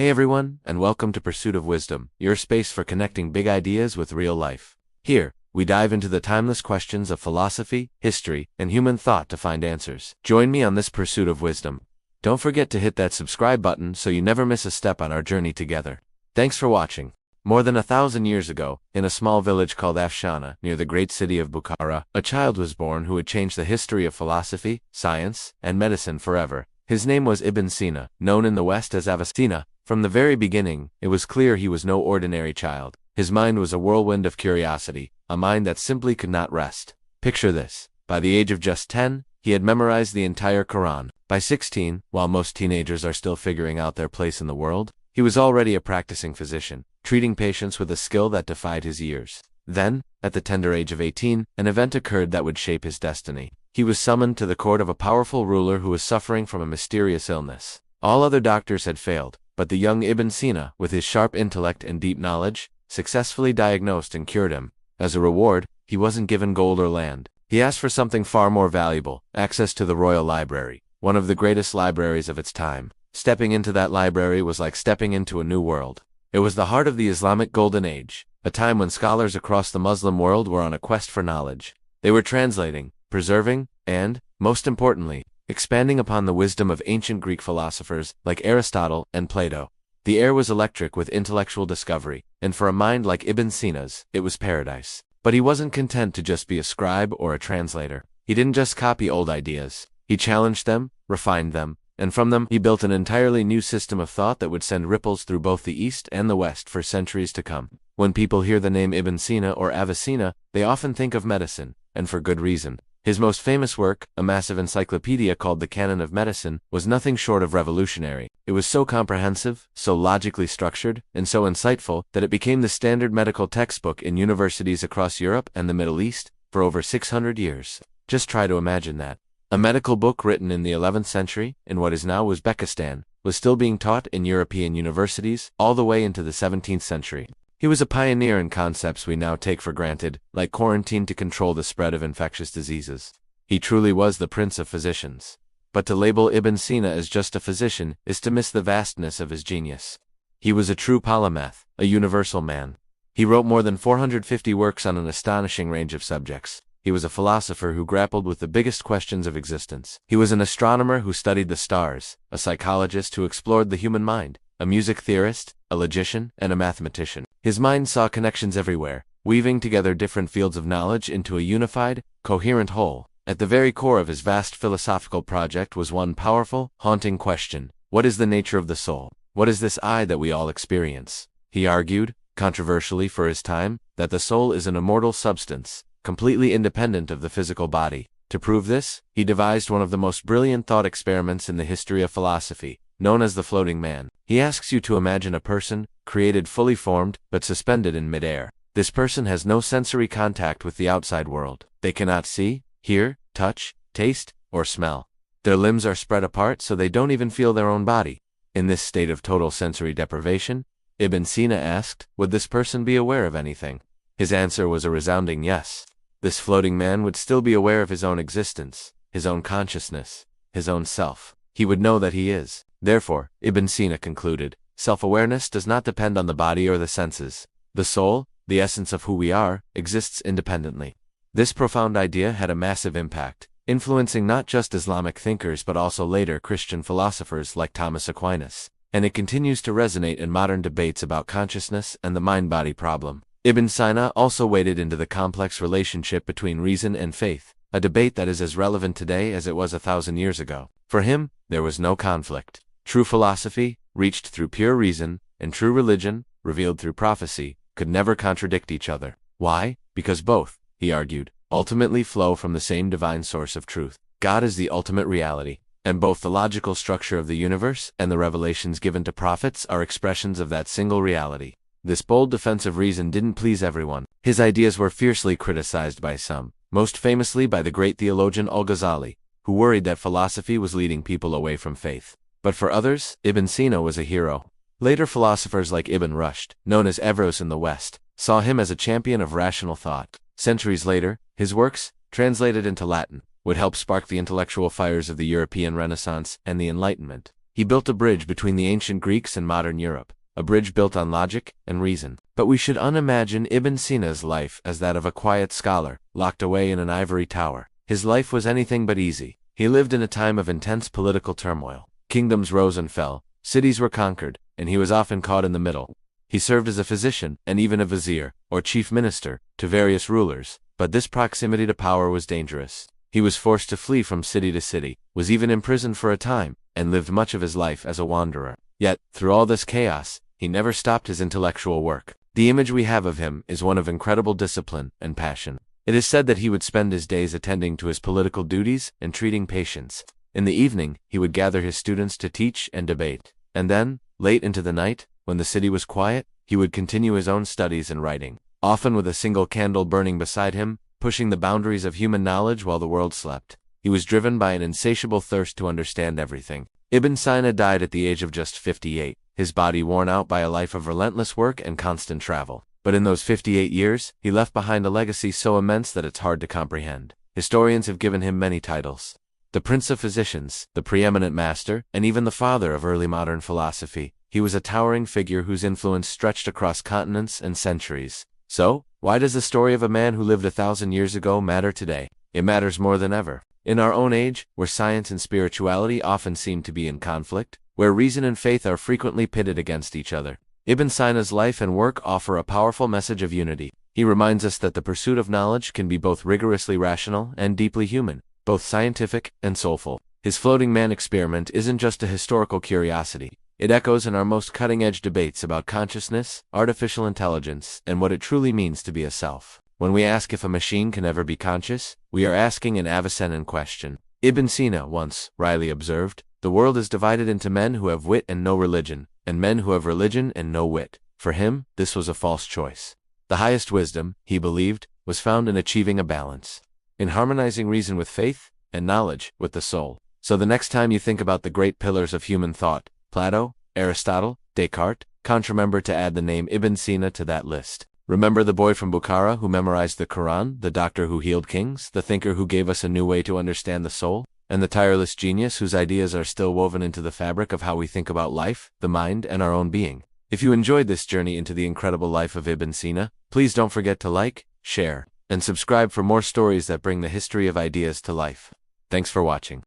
Hey everyone, and welcome to Pursuit of Wisdom, your space for connecting big ideas with real life. Here, we dive into the timeless questions of philosophy, history, and human thought to find answers. Join me on this pursuit of wisdom. Don't forget to hit that subscribe button so you never miss a step on our journey together. Thanks for watching. More than 1,000 years ago, in a small village called Avicenna, near the great city of Bukhara, a child was born who would change the history of philosophy, science, and medicine forever. His name was Ibn Sina, known in the West as Avicenna. From the very beginning, it was clear he was no ordinary child. His mind was a whirlwind of curiosity, a mind that simply could not rest. Picture this. By the age of just 10, he had memorized the entire Quran. By 16, while most teenagers are still figuring out their place in the world, he was already a practicing physician, treating patients with a skill that defied his years. Then, at the tender age of 18, an event occurred that would shape his destiny. He was summoned to the court of a powerful ruler who was suffering from a mysterious illness. All other doctors had failed, but the young Ibn Sina, with his sharp intellect and deep knowledge, successfully diagnosed and cured him. As a reward, he wasn't given gold or land. He asked for something far more valuable: access to the royal library, one of the greatest libraries of its time. Stepping into that library was like stepping into a new world. It was the heart of the Islamic Golden Age, a time when scholars across the Muslim world were on a quest for knowledge. They were translating, preserving, and, most importantly, expanding upon the wisdom of ancient Greek philosophers like Aristotle and Plato. The air was electric with intellectual discovery, and for a mind like Ibn Sina's, it was paradise. But he wasn't content to just be a scribe or a translator. He didn't just copy old ideas. He challenged them, refined them, and from them he built an entirely new system of thought that would send ripples through both the East and the West for centuries to come. When people hear the name Ibn Sina or Avicenna, they often think of medicine, and for good reason. His most famous work, a massive encyclopedia called the Canon of Medicine, was nothing short of revolutionary. It was so comprehensive, so logically structured, and so insightful that it became the standard medical textbook in universities across Europe and the Middle East for over 600 years. Just try to imagine that. A medical book written in the 11th century, in what is now Uzbekistan, was still being taught in European universities all the way into the 17th century. He was a pioneer in concepts we now take for granted, like quarantine to control the spread of infectious diseases. He truly was the prince of physicians. But to label Ibn Sina as just a physician is to miss the vastness of his genius. He was a true polymath, a universal man. He wrote more than 450 works on an astonishing range of subjects. He was a philosopher who grappled with the biggest questions of existence. He was an astronomer who studied the stars, a psychologist who explored the human mind, a music theorist, a logician, and a mathematician. His mind saw connections everywhere, weaving together different fields of knowledge into a unified, coherent whole. At the very core of his vast philosophical project was one powerful, haunting question: what is the nature of the soul? What is this I that we all experience? He argued, controversially for his time, that the soul is an immortal substance, completely independent of the physical body. To prove this, he devised one of the most brilliant thought experiments in the history of philosophy, known as the floating man. He asks you to imagine a person, created fully formed, but suspended in midair. This person has no sensory contact with the outside world. They cannot see, hear, touch, taste, or smell. Their limbs are spread apart so they don't even feel their own body. In this state of total sensory deprivation, Ibn Sina asked, would this person be aware of anything? His answer was a resounding yes. This floating man would still be aware of his own existence, his own consciousness, his own self. He would know that he is. Therefore, Ibn Sina concluded, self-awareness does not depend on the body or the senses. The soul, the essence of who we are, exists independently. This profound idea had a massive impact, influencing not just Islamic thinkers but also later Christian philosophers like Thomas Aquinas, and it continues to resonate in modern debates about consciousness and the mind-body problem. Ibn Sina also waded into the complex relationship between reason and faith, a debate that is as relevant today as it was 1,000 years ago. For him, there was no conflict. True philosophy, reached through pure reason, and true religion, revealed through prophecy, could never contradict each other. Why? Because both, he argued, ultimately flow from the same divine source of truth. God is the ultimate reality, and both the logical structure of the universe and the revelations given to prophets are expressions of that single reality. This bold defense of reason didn't please everyone. His ideas were fiercely criticized by some, most famously by the great theologian Al-Ghazali, who worried that philosophy was leading people away from faith. But for others, Ibn Sina was a hero. Later philosophers like Ibn Rushd, known as Averroes in the West, saw him as a champion of rational thought. Centuries later, his works, translated into Latin, would help spark the intellectual fires of the European Renaissance and the Enlightenment. He built a bridge between the ancient Greeks and modern Europe, a bridge built on logic and reason. But we should unimagine Ibn Sina's life as that of a quiet scholar, locked away in an ivory tower. His life was anything but easy. He lived in a time of intense political turmoil. Kingdoms rose and fell, cities were conquered, and he was often caught in the middle. He served as a physician, and even a vizier, or chief minister, to various rulers, but this proximity to power was dangerous. He was forced to flee from city to city, was even imprisoned for a time, and lived much of his life as a wanderer. Yet, through all this chaos, he never stopped his intellectual work. The image we have of him is one of incredible discipline and passion. It is said that he would spend his days attending to his political duties and treating patients. In the evening, he would gather his students to teach and debate. And then, late into the night, when the city was quiet, he would continue his own studies and writing, often with a single candle burning beside him, pushing the boundaries of human knowledge while the world slept. He was driven by an insatiable thirst to understand everything. Ibn Sina died at the age of just 58, his body worn out by a life of relentless work and constant travel. But in those 58 years, he left behind a legacy so immense that it's hard to comprehend. Historians have given him many titles: the Prince of Physicians, the preeminent master, and even the father of early modern philosophy. He was a towering figure whose influence stretched across continents and centuries. So, why does the story of a man who lived 1,000 years ago matter today? It matters more than ever. In our own age, where science and spirituality often seem to be in conflict, where reason and faith are frequently pitted against each other, Ibn Sina's life and work offer a powerful message of unity. He reminds us that the pursuit of knowledge can be both rigorously rational and deeply human, both scientific and soulful. His floating man experiment isn't just a historical curiosity. It echoes in our most cutting-edge debates about consciousness, artificial intelligence, and what it truly means to be a self. When we ask if a machine can ever be conscious, we are asking an Avicennan question. Ibn Sina once wryly observed, "The world is divided into men who have wit and no religion, and men who have religion and no wit." For him, this was a false choice. The highest wisdom, he believed, was found in achieving a balance, in harmonizing reason with faith, and knowledge with the soul. So the next time you think about the great pillars of human thought, Plato, Aristotle, Descartes, can't remember to add the name Ibn Sina to that list. Remember the boy from Bukhara who memorized the Quran, the doctor who healed kings, the thinker who gave us a new way to understand the soul, and the tireless genius whose ideas are still woven into the fabric of how we think about life, the mind, and our own being. If you enjoyed this journey into the incredible life of Ibn Sina, please don't forget to like, share, and subscribe for more stories that bring the history of ideas to life. Thanks for watching.